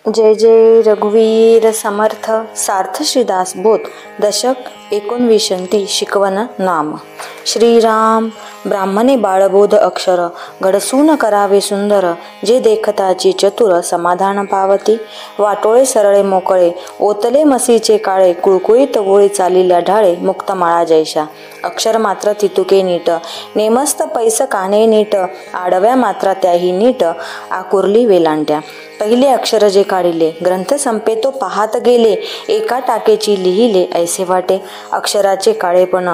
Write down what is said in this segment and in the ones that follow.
जय जय रघुवीर समर्थ सार्थ श्रीदास बोध दशक 19 शिकवण नाम श्रीराम ब्राह्मणे बाळबोध अक्षर घडसून करावे सुंदर जे देखताची चतुर समाधान पावती वाटोळे सरळे मोकळे ओतले मसीचे काळे कुळकुळीत वोळी चालिल्या ढाळे मुक्त माळा जैशा अक्षर मात्र तितुके नीट नेमस्त पैस काने नीट आडव्या मात्रा त्याही नीट आकुर्ली वेलांट्या पहिले अक्षर जे काढिले ग्रंथ संपे तो पाहात गेले एका टाकेची लिहिले ऐसे वाटे अक्षराचे काळेपण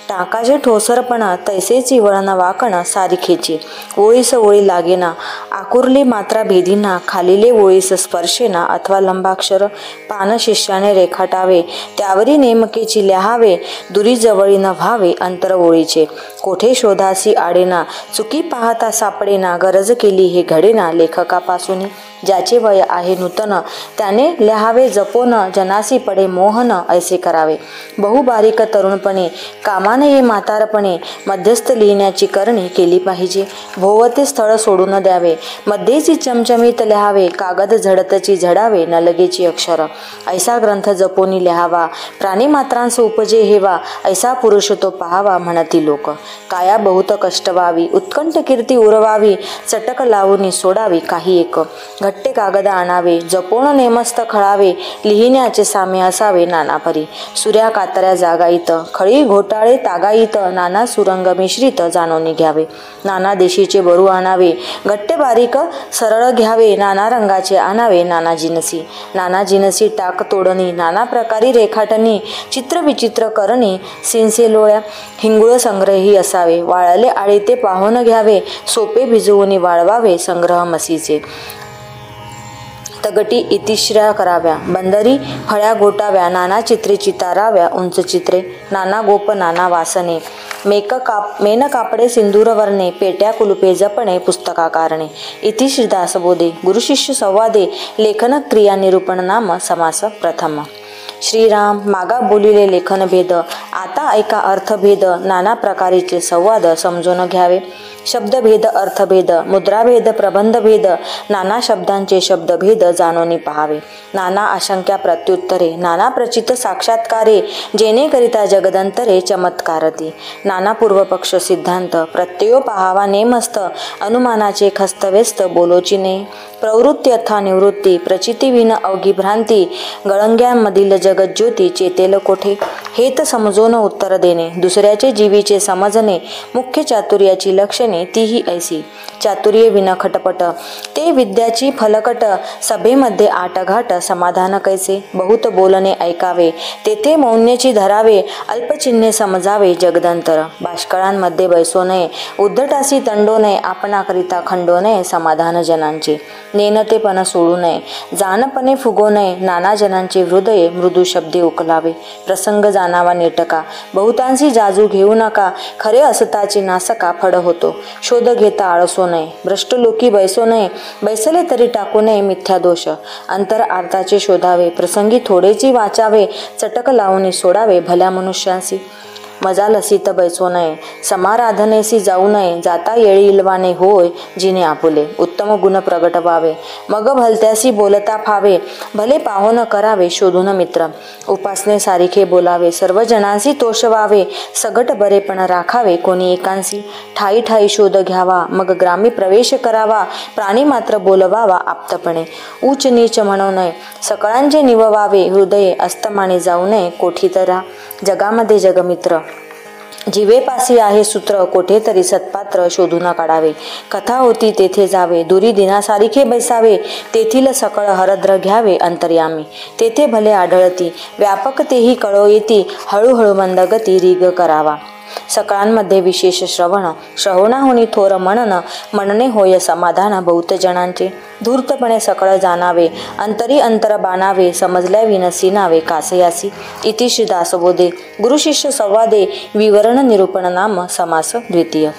टाकाचे ठोसरपण तैसेची वळण वाकण सारिखेची ओळीस ओळी लागेना आकुर्ली मात्रा भेदीना खालीले ओळीस स्पर्शेना अथवा लंबाक्षर पान शिष्याने रेखाटावे त्यावरी नेमकेची लिहावे दुरी जवळी न व्हावे अंतर ओळीचे कोठे शोधासी आडेना चुकी पाहता सापडेना गरज केली हे घडेना लेखकापासून ज्याचे वय आहे नूतन त्याने लिहावे जपोन जनासी पडे मोहन ऐसे करावे बहुबारीक तरुणपणे कामाने ये म्हातारपणे मध्यस्थ लिहिण्याची करणी केली पाहिजे भोवते स्थळ सोडून न द्यावे मध्येची चमचमीत लिहावे कागद झडतची झडावे न लगेची अक्षर ऐसा ग्रंथ जपोनी लिहावा प्राणी मात्रांस उपजे हेवा ऐसा पुरुष तो पाहावा म्हणती लोक काया बहुत कष्ट व्हावी उत्कंठ कीर्ती उरवावी चटक लावून सोडावी काही एक घट्टे कागद आणावे जपोण नेमस्त खळावे लिहिण्याचे साम्य असावे नानापरी सूर्या कातऱ्या जागाईत खळी घोटाळे तागाईत नाना सुरंग मिश्रित जाणून घ्यावे नाना देशीचे बरू आणावे घट्टे बारीक सरळ घ्यावे नाना रंगाचे आणावे नाना जिनसी टाक तोडणी नाना प्रकारी रेखाटणी चित्र विचित्र करणी सिंसे लोळ्या हिंगुळ संग्रही असावे वाळले आळी ते पाहून घ्यावे सोपे भिजवून वाळवावे संग्रह मसीचे तगटी इतिश्र्या कराव्या बंदरी फळ्या गोटाव्या नाना चित्रे चिताराव्या उंच चित्रे नाना गोप नाना वासने मेन कापडे सिंदूर वर्णे पेट्या कुलुपे जपणे पुस्तका कारणे इति श्रीदास बोधे गुरुशिष्य संवादे लेखन क्रिया निरूपण नाम समास प्रथम श्रीराम मागा बोलिले लेखन भेद आता ऐका अर्थभेद नाना प्रकारीचे संवाद समजून घ्यावे शब्दभेद अर्थभेद मुद्राभेद प्रबंधभेद नाना शब्दांचे शब्दभेद जाणून पहावे नाना आशंक्या प्रत्युत्तरे नाना प्रचित साक्षात्कारे जेणेकरिता जगदंतरे चमत्कारती नाना पूर्वपक्ष सिद्धांत प्रत्ययो पहावा नेमस्त अनुमानाचे खस्तव्यस्त बोलोचिने प्रवृत्ती अथा निवृत्ती प्रचिती विन अवघी भ्रांती गळंग्यांमधील जगज्योती चेतेल कोठे हेत समजून उत्तर देणे दुसऱ्याचे जीवीचे समजणे मुख्य चातुर्याची लक्षणे तीही ऐसी चातुर्य विन खटपट ते विद्याची फलकट सभेमध्ये आटघाट समाधान कैसे बहुत बोलणे ऐकावे तेथे मौन्याची धरावे अल्पचिन्हे समजावे जगदंतर बाष्कळांमध्ये बैसो नये उद्धटासी तंडो नये आपणाकरिता खंडो नये समाधान जनांचे नेनतेपणा सोडू नये जानपणे फुगो नये नाना जनांचे हृदय मृदू शब्दे उकलावे प्रसंग जाणावा नेटका बहुतांशी जाजू घेऊ नका खरे असताची नासका फड होतो शोध घेता आळसो नये भ्रष्ट लोकी बैसो नये बैसले तरी टाकू नये मिथ्या दोष अंतर आर्ताचे शोधावे प्रसंगी थोडेची वाचावे चटक लावून सोडावे भल्या मनुष्यांसी मजा लसित बैसो नये समाराधनेसी जाऊ नये जाता येळी इलवाने होय जिने आपुले उत्तम गुण प्रगट व्हावे मग भलत्यासी बोलता फावे भले पाहोन करावे शोधून मित्र उपासने सारिखे बोलावे सर्व जनांसी तोष व्हावे सगट बरेपण राखावे कोणी एकांसी ठाई ठाई शोध घ्यावा मग ग्रामी प्रवेश करावा प्राणी मात्र बोलवावा आप्तपणे उच्च नीच म्हणू नये सकळांचे निववावे हृदय अस्तमाने जाऊ नये कोठीतरा जगामध्ये जगमित्र जीवेपासी आहे सूत्र कोठेतरी सत्पात्र शोधून काढावे कथा होती तेथे जावे दुरी दिनासारिखे बैसावे तेथील सकळ हरद्र घ्यावे अंतर्यामी तेथे भले आढळती व्यापक तेही कळो येती हळूहळू मंदगती रीग करावा सकळांमध्ये विशेष श्रवणाहुनी थोर म्हणणे होय समाधान बहुत जणांचे धूर्तपणे सकळ जाणावे अंतरी अंतर बाणावे समजल्या विनसी नावे कासयासी इति श्रीदास बोधे गुरुशिष्य संवादे विवरण निरूपण नाम समास द्वितीय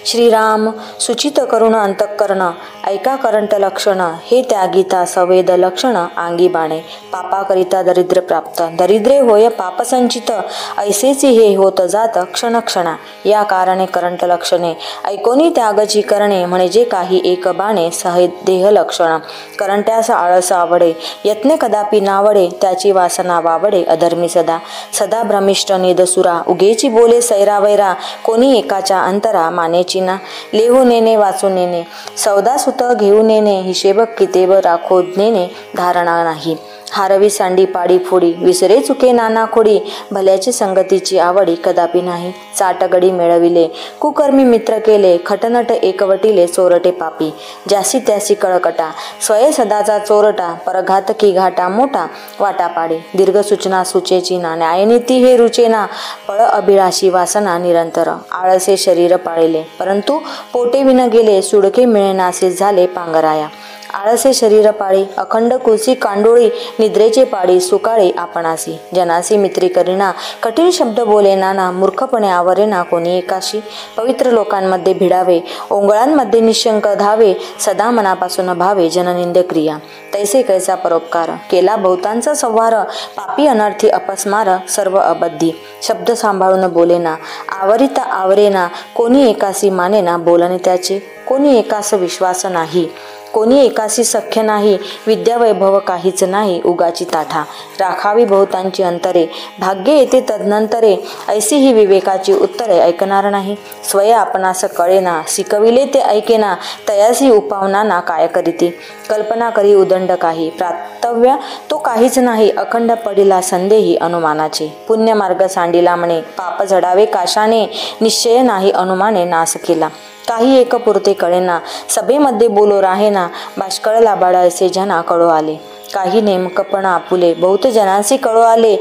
श्रीराम सुचित करुण अंतःकरण ऐका करंट लक्षण हे त्यागीता सवेद लक्षण अंगी बाणे पापाकरिता दरिद्र प्राप्त दरिद्रे होय पापसंचित ऐसेची हे होत जात क्षण क्षणा या कारणे करंट लक्षणे ऐकोनी त्यागची करणे म्हणजे काही एक बाणे सहे देह लक्षण करंट्यास आळस आवडे यत्ने कदापि नावडे त्याची वासना वावडे अधर्मी सदा सदा भ्रमिष्ट निदसुरा उगेची बोले सैरावैरा कोणी एकाच्या अंतरा मानेची ना लेहू नेने वाचून नेने सौदा सुत घेऊन नेने हिशेब कितेब राखो नेने धारणा नाही हारवी सांडी पाडी फोडी विसरे चुके नाना खोडी भल्याची संगतीची आवडी कदापि नाही चाटगडी मिळविले कुकर्मी मित्र केले खटनट एकवटीले चोरटे पापी ज्यासी त्यासी कळकटा स्वये सदाचा चोरटा परघातकी घाटा मोठा वाटा पाडे दीर्घ सूचना सुचेची ना न्यायनीती हे रुचेना पळ अभिलाषी वासना निरंतर आळसे शरीर पाळले परंतु पोटे विन गेले सुडके मिळेनासे झाले पांगराया आळसे शरीर पाळी अखंड कुसी कांडोळी निद्रेचे पाडी सुकाळी आपणासी जनासी मित्री करीना कठीण शब्द बोले नाना मूर्खपणे आवरेना कोणी एकाशी पवित्र लोकांमध्ये भिडावे ओंगळांमध्ये निशंक धावे सदा मनापासून भावे जननिंद क्रिया तैसे कैसा परोपकार केला बहुतांचा संवार पापी अनर्थी अपस्मार सर्व अबद्धी शब्द सांभाळून बोलेना आवरिता आवरेना कोणी एकासी मानेना बोलणे त्याचे कोणी एकास विश्वास नाही कोणी एकासी सख्य नाही विद्या वैभव काहीच नाही उगाची ताठा राखावी बहुतांची अंतरे भाग्य येते तदनंतरे ऐसी ही विवेकाची उत्तरे ऐकणार नाही स्वय आपणास कळेना शिकविले ते ऐकेना तयासी उपावनाना काय करीती कल्पना करी उदंड काही प्राप्तव्य तो काहीच नाही अखंड पडिला संदेही अनुमानाचे पुण्य मार्ग सांडिला म्हणे पाप झडावे काशाने निश्चय नाही अनुमाने नाश केला काही एक पुरते कळेना सभेमध्ये बोलो राहेना बाष्कळला बाळायचे जना कळो आले काही नेमकपण आपुले बहुत जनांसी कळो आले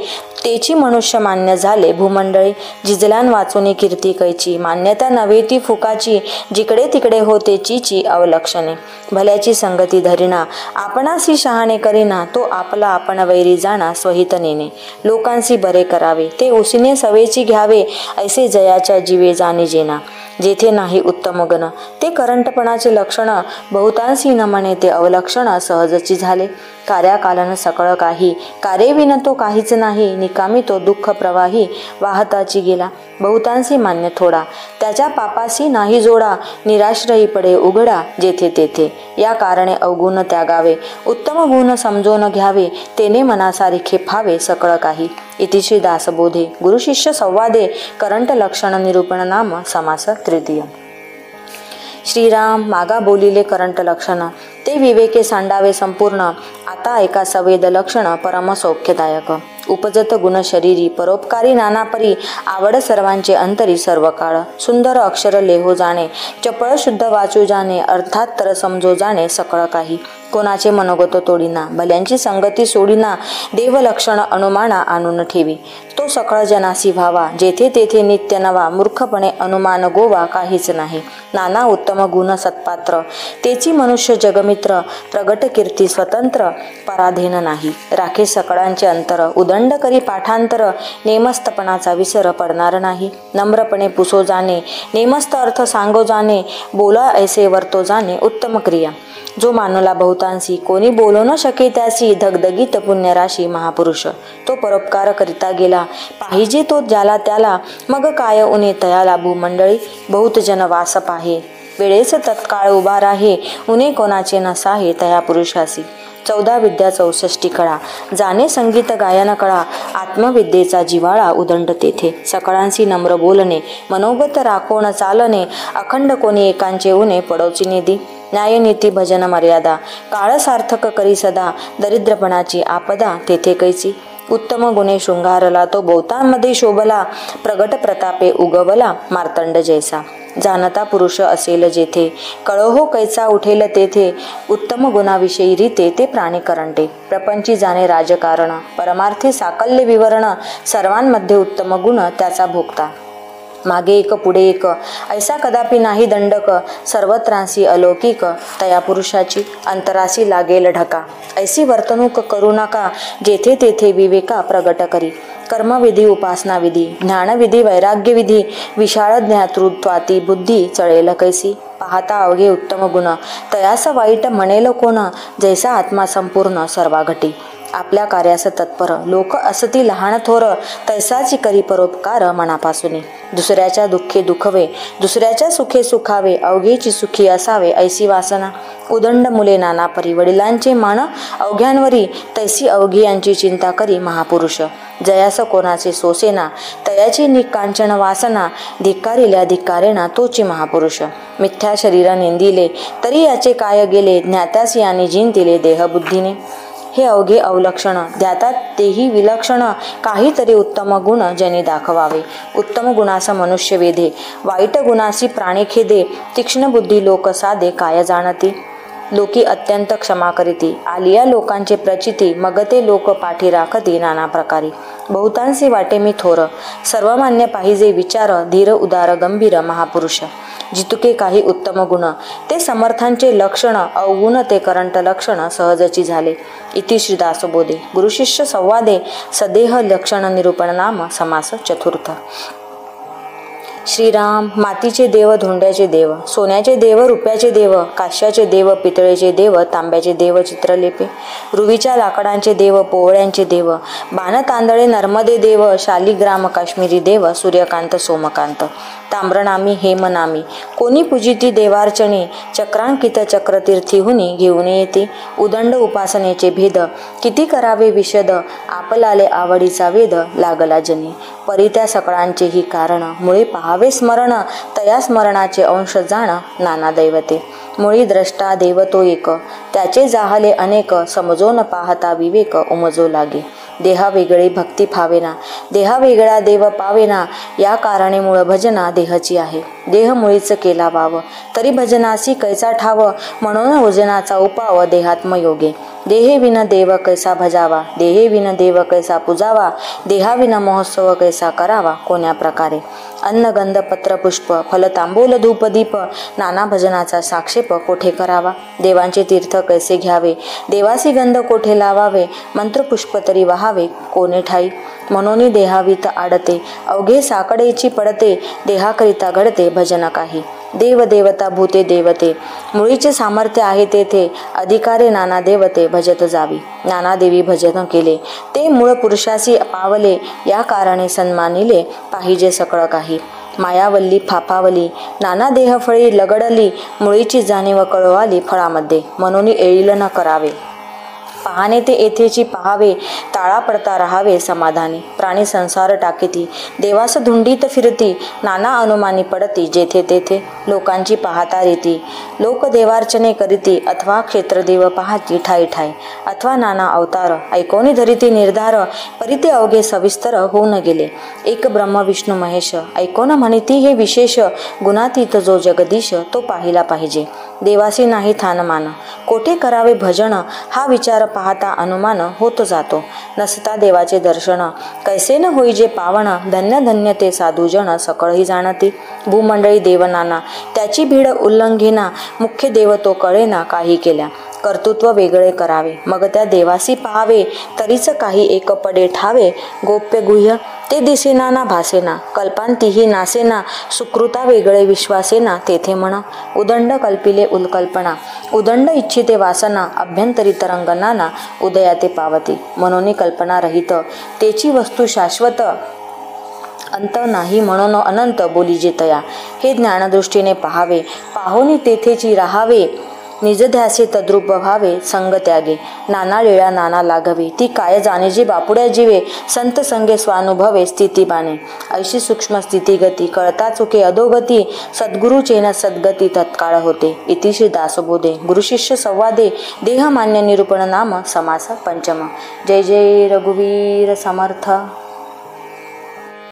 तेची मनुष्य मान्य झाले भूमंडळी जिजलान वाचून कीर्ती कैची मान्यता नव्हे ती फुकाची जिकडे तिकडे होते चीची अवलक्षणे भल्याची संगती धरिना आपणासी शहाणे करीना तो आपला आपण वैरी जाणा स्वहित नेने लोकांसी बरे करावे ते उसीने सवेची घ्यावे ऐसे जयाच्या जीवे जाणे जेना जेथे नाही उत्तम गण ते करंटपणाचे लक्षण बहुतांशी न म्हणे ते अवलक्षण सहजची झाले कार्याकालन सकळ काही कार्यविन तो काहीच नाही निकामी तो दुःख प्रवाही वाहताची गेला बहुतांशी मान्य थोडा त्याच्या पापासी नाही जोडा निराश्रयी पडे उघडा जेथे तेथे या कारणे अवगुण त्यागावे उत्तम गुण समजून घ्यावे तेने मनासारिखे फावे सकळ काही इति श्री दासबोधे गुरुशिष्य संवादे करंट लक्षण निरूपण नाम समास तृतीय श्रीराम मागा बोलिले करंट लक्षण ते विवेके सांडावे संपूर्ण आता ऐका सवेद लक्षण परम सौख्यदायक उपजत गुण शरीरी परोपकारी नानापरी आवड सर्वांचे अंतरी सर्व काळ सुंदर अक्षर लेहो जाणे चपळ शुद्ध वाचू जाणे अर्थात तर समजो जाणे सकळ काही कोणाचे मनोगत तोडीना भल्यांची संगती सोडीना देवलक्षण अनुमाना आणून ठेवी तो सकळ जनासी व्हावा जेथे तेथे नित्य नवा मूर्खपणे अनुमान गोवा काहीच नाही नाना उत्तम गुण सत्पात्र तेची मनुष्य जगमित्र प्रगट कीर्ती स्वतंत्र पराधीन नाही राखे सकळांचे अंतर उदंड करी पाठांतर नेमस्तपणाचा विसर पडणार नाही नम्रपणे पुसो जाणे नेमस्त अर्थ सांगो जाणे बोला ऐसे वर्तो जाणे उत्तम क्रिया जो मानला बहुतांशी कोणी बोलू न शके त्यासी धगधगीत पुण्यराशी महापुरुष तो परोपकार करिता गेला पाहिजे तो ज्याला त्याला मग काय उने तया लाभू मंडळी बहुत जन वास पाहे वेळेस तत्काळ उभा राहे उने कोणाचे नसाहे तया पुरुषासी 14 विद्या 64 कळा जाणे संगीत गायन कळा आत्मविद्येचा जिवाळा उदंड तेथे सकळांशी नम्र बोलणे मनोगत राखोण चालणे अखंड कोणी एकांचे उने पडोची निधी न्यायनीती भजन मर्यादा काळ सार्थक करी सदा दरिद्रपणाची आपदा तेथे कैसी उत्तम गुणे शृंगारला तो बहुतांमध्ये शोभला प्रगट प्रतापे उगवला मार्तंड जैसा जाणता पुरुष असेल जेथे कळहो कैसा उठेल तेथे उत्तम गुणाविषयी रीते ते प्राणी करंटे प्रपंची जाणे राजकारण परमार्थी साकल्य विवरण सर्वांमध्ये उत्तम गुण त्याचा भोगता मागे एक पुढे एक ऐसा कदापि नाही दंडक सर्वत्रांसी अलौकिक तया पुरुषाची अंतरासी लागेल ढका ऐसी वर्तणूक करू नका जेथे तेथे विवेका प्रगट करी कर्मविधी उपासनाविधी ज्ञानविधी वैराग्यविधी विशाळ ज्ञातृत्वाती बुद्धी चळेल कैसी पाहता अवघे उत्तम गुण तयास वाईट म्हणेल कोण जैसा आत्मा संपूर्ण सर्वाघटी आपल्या कार्यास तत्पर लोक असती लहान थोर तैसाची करी परोपकार मनापासून दुसऱ्याच्या दुःखे दुखवे दुसऱ्याच्या सुखे सुखावे अवघेची सुखी असावे ऐसी वासना उदंड मुले नाना परी वडिलांचे मान अवघ्यांवरी तैसी अवघी यांची चिंता करी महापुरुष जयास कोणाचे सोसेना तयाची निकांचन वासना धिक्कारिल्या धिक्कारेना तोची महापुरुष मिथ्या शरीर निंदिले तरी याचे काय गेले ज्ञात्यास याने जिंतिले देहबुद्धीने हे अवघे अवलक्षण द्यातात तेही विलक्षण काहीतरी उत्तम गुण ज्यांनी दाखवावे उत्तम गुणास मनुष्य वेधे वाईट गुणासी प्राणी खेदे तीक्ष्ण बुद्धी लोक साधे काय जाणती लोकी अत्यंत क्षमा करीती आलिया लोकांचे प्रचिती मग ते लोक पाठी राखती नाना प्रकारे बहुतांशी वाटे मी थोर सर्वमान्य पाहिजे विचार धीर उदार गंभीर महापुरुष जितुके काही उत्तम गुण ते समर्थांचे लक्षण अवगुण ते करंट लक्षण सहजची झाले इति श्री दासबोधे गुरुशिष्य संवादे सदेह लक्षण निरूपण नाम समास चतुर्थ श्रीराम मातीचे देव धोंड्याचे देव सोन्याचे देव रुपयाचे देव काश्याचे देव पितळेचे देव तांब्याचे देव चित्रलेपे रुवीच्या लाकडांचे देव पोवळ्यांचे देव बाण तांदळे नर्मदे देव शालिग्राम काश्मीरी देव सूर्यकांत सोमकांत ताम्रनामी हेमनामी कोणी पूजिती देवार्चने चक्रांकित चक्रतीर्थीहुनी घेऊन येते उदंड उपासनेचे भेद किती करावे विशद आपलाले आवडीचा वेद लागला जनी परी त्या सकळांचे ही कारण मुळे पहावे स्मरण तया स्मरणाचे अंश जाण नाना दैवते मुळी द्रष्टा देव तो एक त्याचे जाहले अनेक समजोन पाहता विवेक उमजो लागे देहा वेगळी भक्ती फावेना देहा वेगळा देव पावेना या कारणे मूळ भजना देहची आहे देह मुळीच केला वाव तरी भजनासी कैसा ठाव म्हणून भजनाचा उपाव देहात्म योगे देहे विन देव कैसा भजावा देहे विन देव कैसा पूजावा देहाविन महोत्सव कैसा करावा कोण्या प्रकारे अन्न गंध पत्र पुष्प फल तांबूल धूप दीप नाना भजनाचा साक्षेप कोठे करावा देवांचे तीर्थ कैसे घ्यावे देवासी गंध कोठे लावावे मंत्र पुष्प तरी वहावे कोणे ठाई म्हणून देहावीत आडते अवघे साकडेची पडते देहाकरिता घडते भजन काही देव देवता भूते देवते मुळीचे सामर्थ्य आहे तेथे अधिकारे नाना देवते भजत जावी नाना देवी भजन केले ते मूळ पुरुषासी पावले या कारणे सन्मानिले पाहिजे सकळ काही मायावल्ली फाफावली नाना देहफळी लगडली मुळीची जाणीव कळवाली फळामध्ये म्हणून येईल न करावे पाहणे ते येथेची पाहावे ताळा पडता राहावे समाधानी प्राणी संसार टाकीती देवास धुंडीत फिरती नाना अनुमानी पडती जेथे तेथे लोकांची पाहता रीती लोक देवार्चने करीती अथवा क्षेत्रदेव पाहती ठाई ठाई अथवा नाना अवतार ऐकोनी धरिती निर्धार परिते अवघे सविस्तर होऊन गेले एक ब्रह्म विष्णू महेश ऐकोन म्हणिती हे विशेष गुणातीत जो जगदीश तो पाहिला पाहिजे देवासी नाही थानमान कोठे करावे भजन हा विचार पाहता अनुमान होत जातो नसता देवाचे दर्शन कैसे न होई जे पावन धन्य धन्य ते साधुजन सकळही जाणती भूमंडळी देवनाना त्याची भीड उल्लंघेना मुख्य देव तो कळेना काही केल्या कर्तृत्व वेगळे करावे मग त्या देवासी पाहावे तरीच काही एक पडे ठावे गोप्य गुह्य ते दिसेना ना भासेना कल्पांतीही नासेना सुकृता वेगळे विश्वासेना तेथे म्हणा उदंड कल्पिले उल्कल्पना उदंड इच्छिते वासना अभ्यंतरी तरंग नाना उदयाते पावती म्हणून कल्पना रहित तेची वस्तू शाश्वत अंत नाही म्हणून अनंत बोली जेतया हे ज्ञानदृष्टीने पाहावे पाहोनी तेथेची राहावे निजध्यासे तद्रूप व्हावे संग त्यागे नाना लीळा नाना लागवे ती काय जाणे जे बापुड्या जीवे संत संगे स्वानुभवे स्थिती बाणे ऐशी सूक्ष्म स्थिती गती कळता चुके अधोगती सद्गुरुचेन सद्गती तत्काळ होते इति श्री दासबोधे गुरुशिष्य संवादे देहमान्य निरूपण नाम समास पंचम जय जय रघुवीर समर्थ।